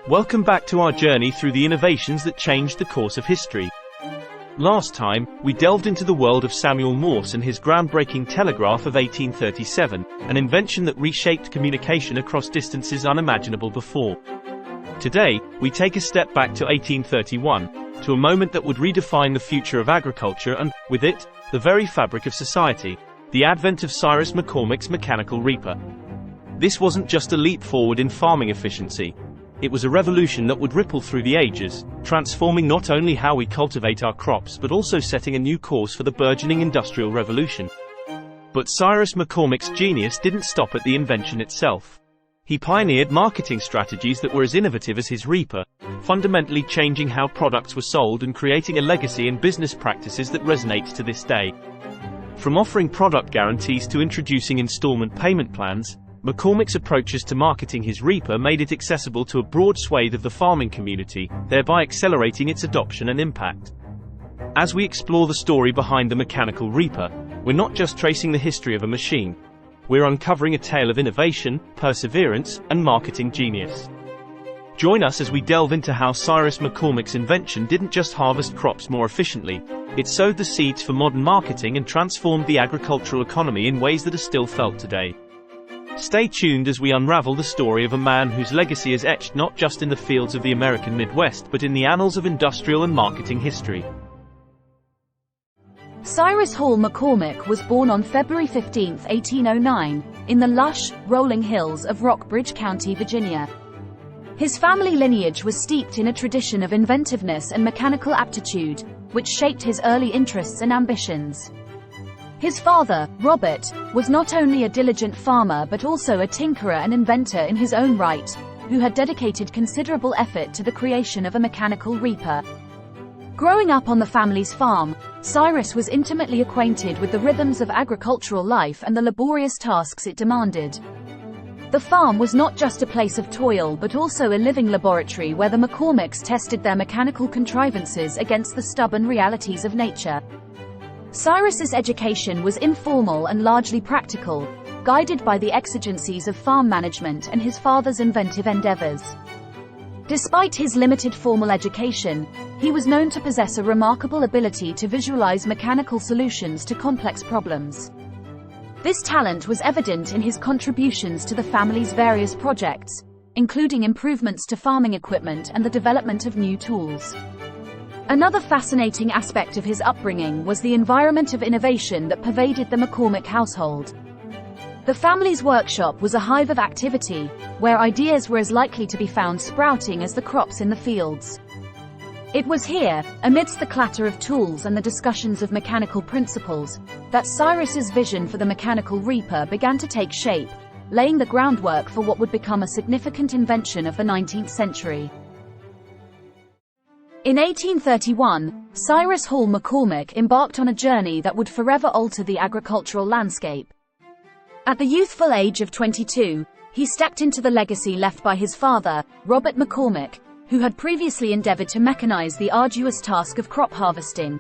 Welcome back to our journey through the innovations that changed the course of history. Last time, we delved into the world of Samuel Morse and his groundbreaking telegraph of 1837, an invention that reshaped communication across distances unimaginable before. Today, we take a step back to 1831, to a moment that would redefine the future of agriculture and, with it, the very fabric of society, the advent of Cyrus McCormick's Mechanical Reaper. This wasn't just a leap forward in farming efficiency. It was a revolution that would ripple through the ages, transforming not only how we cultivate our crops but also setting a new course for the burgeoning Industrial Revolution. But Cyrus McCormick's genius didn't stop at the invention itself. He pioneered marketing strategies that were as innovative as his Reaper, fundamentally changing how products were sold and creating a legacy in business practices that resonates to this day. From offering product guarantees to introducing installment payment plans, McCormick's approaches to marketing his Reaper made it accessible to a broad swathe of the farming community, thereby accelerating its adoption and impact. As we explore the story behind the Mechanical Reaper, we're not just tracing the history of a machine. We're uncovering a tale of innovation, perseverance, and marketing genius. Join us as we delve into how Cyrus McCormick's invention didn't just harvest crops more efficiently, it sowed the seeds for modern marketing and transformed the agricultural economy in ways that are still felt today. Stay tuned as we unravel the story of a man whose legacy is etched not just in the fields of the American Midwest but in the annals of industrial and marketing history. Cyrus Hall McCormick was born on February 15, 1809, in the lush, rolling hills of Rockbridge County, Virginia. His family lineage was steeped in a tradition of inventiveness and mechanical aptitude, which shaped his early interests and ambitions. His father, Robert, was not only a diligent farmer but also a tinkerer and inventor in his own right, who had dedicated considerable effort to the creation of a mechanical reaper. Growing up on the family's farm, Cyrus was intimately acquainted with the rhythms of agricultural life and the laborious tasks it demanded. The farm was not just a place of toil but also a living laboratory where the McCormicks tested their mechanical contrivances against the stubborn realities of nature. Cyrus's education was informal and largely practical, guided by the exigencies of farm management and his father's inventive endeavors. Despite his limited formal education, he was known to possess a remarkable ability to visualize mechanical solutions to complex problems. This talent was evident in his contributions to the family's various projects, including improvements to farming equipment and the development of new tools. Another fascinating aspect of his upbringing was the environment of innovation that pervaded the McCormick household. The family's workshop was a hive of activity, where ideas were as likely to be found sprouting as the crops in the fields. It was here, amidst the clatter of tools and the discussions of mechanical principles, that Cyrus's vision for the Mechanical Reaper began to take shape, laying the groundwork for what would become a significant invention of the 19th century. In 1831, Cyrus Hall McCormick embarked on a journey that would forever alter the agricultural landscape. At the youthful age of 22, he stepped into the legacy left by his father, Robert McCormick, who had previously endeavored to mechanize the arduous task of crop harvesting.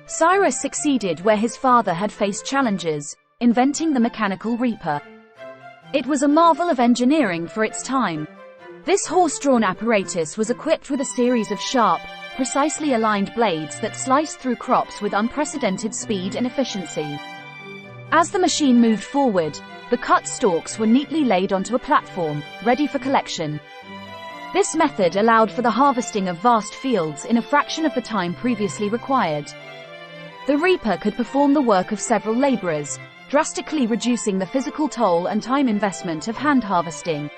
Cyrus succeeded where his father had faced challenges, inventing the Mechanical Reaper. It was a marvel of engineering for its time. This horse-drawn apparatus was equipped with a series of sharp, precisely aligned blades that sliced through crops with unprecedented speed and efficiency. As the machine moved forward, the cut stalks were neatly laid onto a platform, ready for collection. This method allowed for the harvesting of vast fields in a fraction of the time previously required. The Reaper could perform the work of several laborers, drastically reducing the physical toll and time investment of hand harvesting.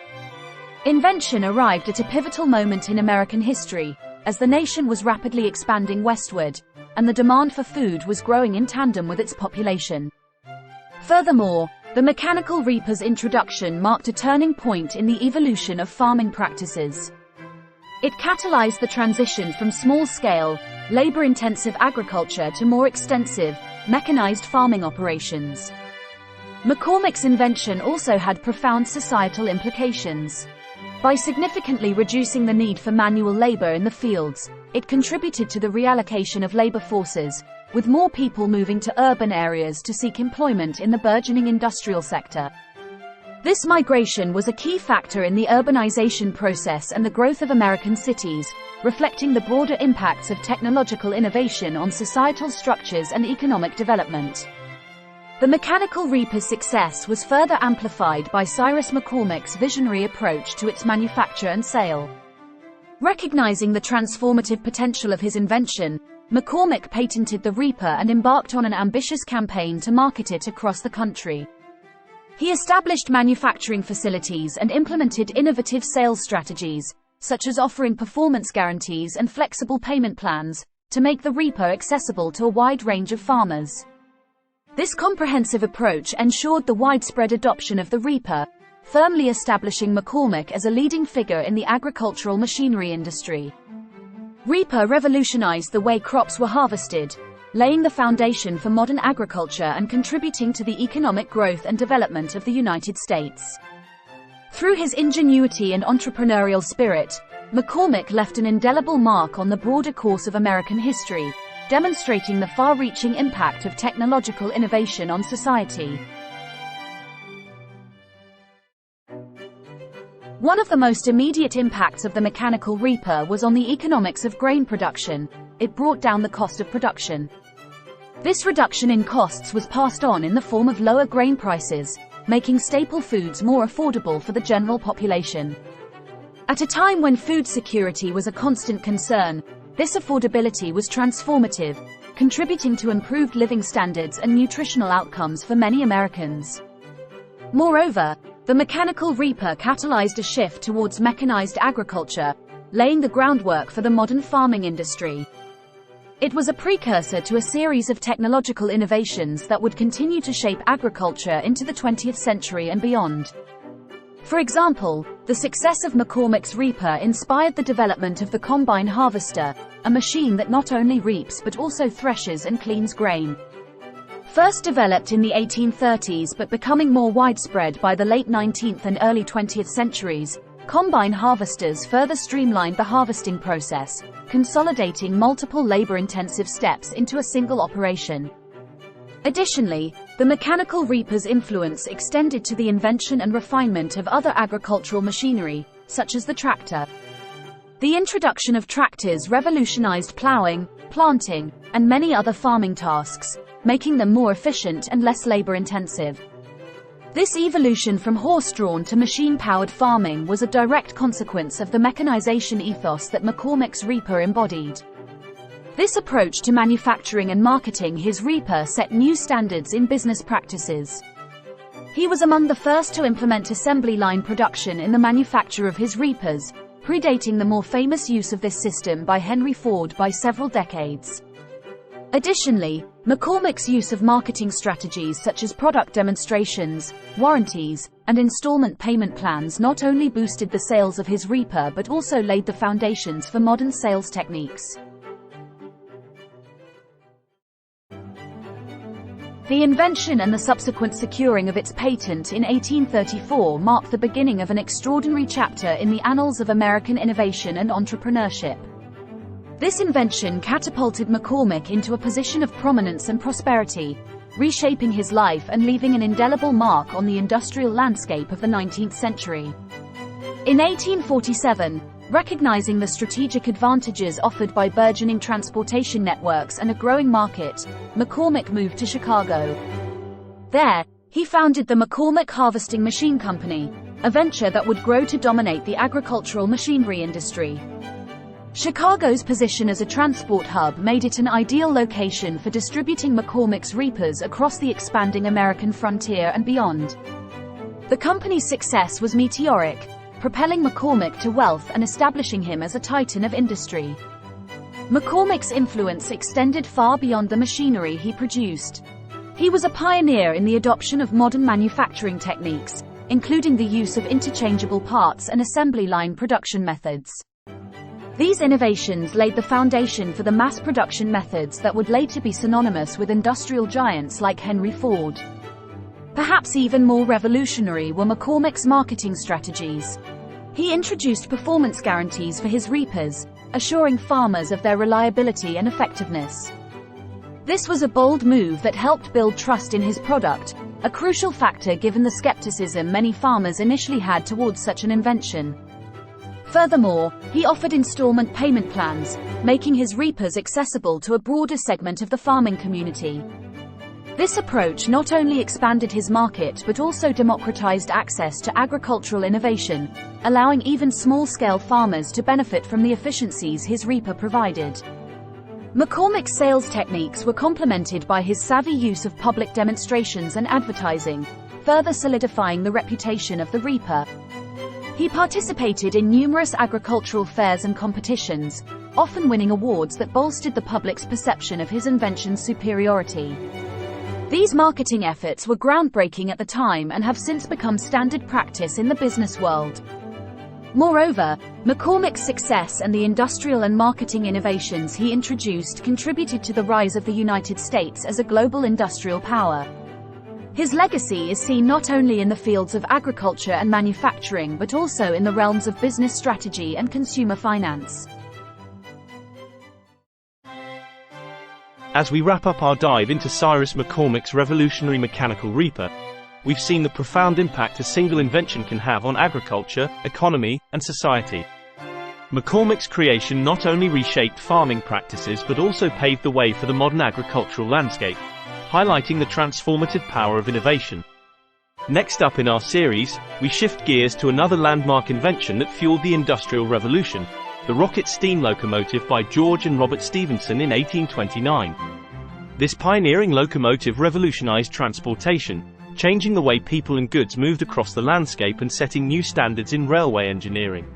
Invention arrived at a pivotal moment in American history, as the nation was rapidly expanding westward, and the demand for food was growing in tandem with its population. Furthermore, the Mechanical Reaper's introduction marked a turning point in the evolution of farming practices. It catalyzed the transition from small-scale, labor-intensive agriculture to more extensive, mechanized farming operations. McCormick's invention also had profound societal implications. By significantly reducing the need for manual labor in the fields, it contributed to the reallocation of labor forces, with more people moving to urban areas to seek employment in the burgeoning industrial sector. This migration was a key factor in the urbanization process and the growth of American cities, reflecting the broader impacts of technological innovation on societal structures and economic development. The Mechanical Reaper's success was further amplified by Cyrus McCormick's visionary approach to its manufacture and sale. Recognizing the transformative potential of his invention, McCormick patented the Reaper and embarked on an ambitious campaign to market it across the country. He established manufacturing facilities and implemented innovative sales strategies, such as offering performance guarantees and flexible payment plans, to make the Reaper accessible to a wide range of farmers. This comprehensive approach ensured the widespread adoption of the Reaper, firmly establishing McCormick as a leading figure in the agricultural machinery industry. Reaper revolutionized the way crops were harvested, laying the foundation for modern agriculture and contributing to the economic growth and development of the United States. Through his ingenuity and entrepreneurial spirit, McCormick left an indelible mark on the broader course of American history, demonstrating the far-reaching impact of technological innovation on society. One of the most immediate impacts of the Mechanical Reaper was on the economics of grain production. It brought down the cost of production. This reduction in costs was passed on in the form of lower grain prices, making staple foods more affordable for the general population. At a time when food security was a constant concern, this affordability was transformative, contributing to improved living standards and nutritional outcomes for many Americans. Moreover, the Mechanical Reaper catalyzed a shift towards mechanized agriculture, laying the groundwork for the modern farming industry. It was a precursor to a series of technological innovations that would continue to shape agriculture into the 20th century and beyond. For example, the success of McCormick's Reaper inspired the development of the combine harvester, a machine that not only reaps but also threshes and cleans grain. First developed in the 1830s but becoming more widespread by the late 19th and early 20th centuries, combine harvesters further streamlined the harvesting process, consolidating multiple labor-intensive steps into a single operation. Additionally, the Mechanical Reaper's influence extended to the invention and refinement of other agricultural machinery, such as the tractor. The introduction of tractors revolutionized plowing, planting, and many other farming tasks, making them more efficient and less labor-intensive. This evolution from horse-drawn to machine-powered farming was a direct consequence of the mechanization ethos that McCormick's Reaper embodied. This approach to manufacturing and marketing his Reaper set new standards in business practices. He was among the first to implement assembly line production in the manufacture of his Reapers, predating the more famous use of this system by Henry Ford by several decades. Additionally, McCormick's use of marketing strategies such as product demonstrations, warranties, and installment payment plans not only boosted the sales of his Reaper but also laid the foundations for modern sales techniques. The invention and the subsequent securing of its patent in 1834 marked the beginning of an extraordinary chapter in the annals of American innovation and entrepreneurship. This invention catapulted McCormick into a position of prominence and prosperity, reshaping his life and leaving an indelible mark on the industrial landscape of the 19th century. In 1847, recognizing the strategic advantages offered by burgeoning transportation networks and a growing market, McCormick moved to Chicago. There, he founded the McCormick Harvesting Machine Company, a venture that would grow to dominate the agricultural machinery industry. Chicago's position as a transport hub made it an ideal location for distributing McCormick's Reapers across the expanding American frontier and beyond. The company's success was meteoric, propelling McCormick to wealth and establishing him as a titan of industry. McCormick's influence extended far beyond the machinery he produced. He was a pioneer in the adoption of modern manufacturing techniques, including the use of interchangeable parts and assembly line production methods. These innovations laid the foundation for the mass production methods that would later be synonymous with industrial giants like Henry Ford. Perhaps even more revolutionary were McCormick's marketing strategies. He introduced performance guarantees for his Reapers, assuring farmers of their reliability and effectiveness. This was a bold move that helped build trust in his product, a crucial factor given the skepticism many farmers initially had towards such an invention. Furthermore, he offered installment payment plans, making his reapers accessible to a broader segment of the farming community. This approach not only expanded his market but also democratized access to agricultural innovation, allowing even small-scale farmers to benefit from the efficiencies his reaper provided. McCormick's sales techniques were complemented by his savvy use of public demonstrations and advertising, further solidifying the reputation of the reaper. He participated in numerous agricultural fairs and competitions, often winning awards that bolstered the public's perception of his invention's superiority. These marketing efforts were groundbreaking at the time and have since become standard practice in the business world. Moreover, McCormick's success and the industrial and marketing innovations he introduced contributed to the rise of the United States as a global industrial power. His legacy is seen not only in the fields of agriculture and manufacturing but also in the realms of business strategy and consumer finance. As we wrap up our dive into Cyrus McCormick's revolutionary mechanical reaper, we've seen the profound impact a single invention can have on agriculture, economy, and society. McCormick's creation not only reshaped farming practices but also paved the way for the modern agricultural landscape, highlighting the transformative power of innovation. Next up in our series, we shift gears to another landmark invention that fueled the Industrial Revolution, the rocket steam locomotive by George and Robert Stephenson in 1829. This pioneering locomotive revolutionized transportation, changing the way people and goods moved across the landscape and setting new standards in railway engineering.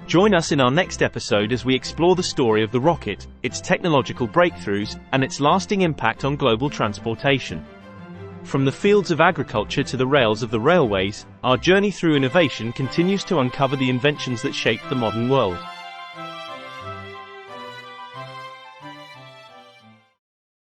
Join us in our next episode as we explore the story of the rocket, its technological breakthroughs, and its lasting impact on global transportation. From the fields of agriculture to the rails of the railways, our journey through innovation continues to uncover the inventions that shaped the modern world.